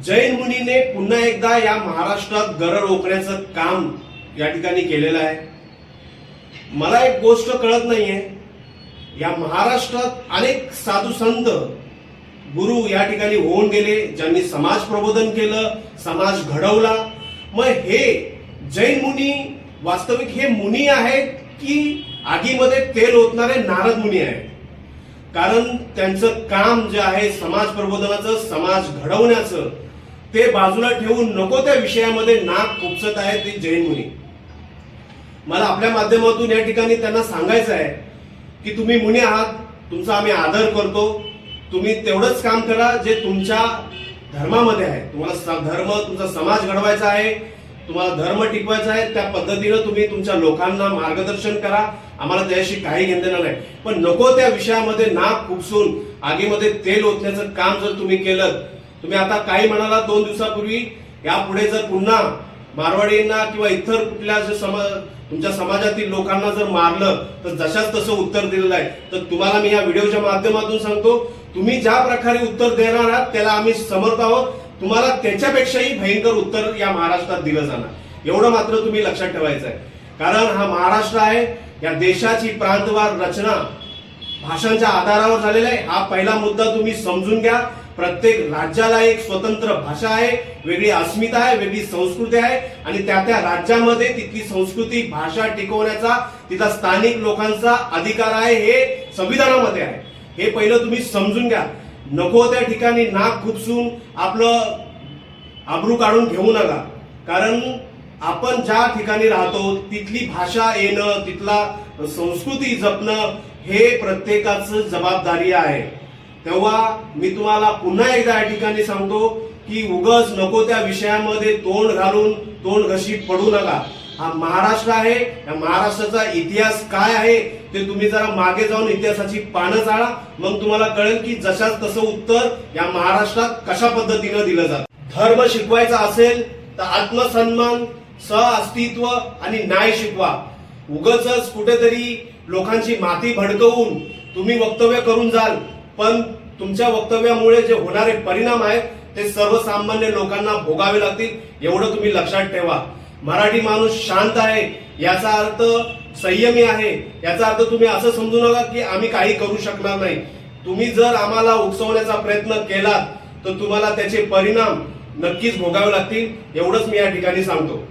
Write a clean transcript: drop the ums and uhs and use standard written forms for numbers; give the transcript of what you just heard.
जैन मुनीने पुन्हा एकदा या महाराष्ट्रात गरळ रोखण्याचं काम या ठिकाणी केलेलं आहे। मला एक गोष्ट कळत नाहीये, या महाराष्ट्रात अनेक साधू संत गुरु या ठिकाणी होऊन गेले, ज्यांनी समाज प्रबोधन केलं, समाज घडवला। मग हे जैन मुनी वास्तविक हे मुनी आहेत की आगीमध्ये तेल ओतणारे नारद मुनी आहेत? कारण त्यांचं काम जे आहे समाज प्रबोधनाचं, समाज घडवण्याचं, ते बाजूला ठेवून नको त्या विषयामध्ये नाक खुपसत आहेत ते जैन मुनी। मला आपल्या माध्यमातून या ठिकाणी त्यांना सांगायचं आहे की तुम्ही मुनी आहात, तुमचा आम्ही आदर करतो, तुम्ही तेवढंच काम करा जे तुमच्या धर्मामध्ये आहे। तुम्हाला धर्म, तुमचा समाज घडवायचा आहे, तुम्हाला धर्म टिकवायचा आहे, त्या पद्धतीनं तुम्ही तुमच्या लोकांना मार्गदर्शन करा, आम्हाला त्याशी काही घेणं नाही। पण नको त्या विषयामध्ये नाक खुपसून आगीमध्ये तेल ओतण्याचं काम जर तुम्ही केलं, तुम्ही आता काही म्हणाला 2 दिवसापूर्वी, यापुढे जर पुन्हा मारवाडींना किंवा इतर कुठल्या तुमच्या समाजातील लोकांना जर मारलं तर जशाच तसं उत्तर दिलेलं आहे। तर तुम्हाला मी या व्हिडिओच्या माध्यमातून सांगतो, तुम्ही ज्या प्रकारे उत्तर देणार आहात त्याला आम्ही समर्थ आहोत, तुम्हाला त्याच्यापेक्षाही भयंकर उत्तर या महाराष्ट्रात दिलं जाणार, एवढं मात्र तुम्ही लक्षात ठेवायचं आहे। कारण हा महाराष्ट्र आहे, या देशाची प्रांतवार रचना भाषांच्या आधारावर झालेला आहे। हा पहिला मुद्दा तुम्ही समजून घ्या। प्रत्येक राज्याला एक स्वतंत्र भाषा आहे, वेगळी अस्मिता आहे, वेगळी संस्कृती आहे आणि त्या त्या राज्यामध्ये तिथली संस्कृती, भाषा टिकवण्याचा तिथला स्थानिक लोकांचा अधिकार आहे, हे संविधानामध्ये आहे। हे पहिलं तुम्ही समजून घ्या। नको त्या ठिकाणी नाक खुपसून आपलं आबरू काढून घेऊ नका। कारण आपण ज्या ठिकाणी राहतो तिथली भाषा येणं, तिथला संस्कृती जपणं हे प्रत्येकाचं जबाबदारी आहे। तेव्हा मी तुम्हाला पुन्हा एकदा या ठिकाणी सांगतो की उगाच नको त्या विषयामध्ये तोंड घालून तोंड घशीत पडू नका। हा महाराष्ट्र आहे, या महाराष्ट्राचा इतिहास काय आहे ते तुम्ही जरा मागे जाऊन इतिहासाची पानं चाळा, मग तुम्हाला कळेल की जशाच तसं उत्तर या महाराष्ट्रात कशा पद्धतीनं दिलं जातं। धर्म शिकवायचा असेल तर आत्मसन्मान, सहअस्तित्व आणि न्याय शिकवा। उगाच कुठेतरी लोकांची माती भडकवून तुम्ही वक्तव्य करून जाल, पण तुमच्या वक्तव्यामुळे जे होणारे परिणाम आहेत ते सर्वसामान्य लोकांना भोगावे लागतील, एवढं तुम्ही लक्षात ठेवा। मराठी माणूस शांत आहे याचा अर्थ संयमी आहे, याचा अर्थ तुम्ही असं समजू नका की आम्ही काही करू शकणार नाही। तुम्ही जर आम्हाला उकसवण्याचा प्रयत्न केलात तर तुम्हाला त्याचे परिणाम नक्कीच भोगावे लागतील, एवढंच मी या ठिकाणी सांगतो।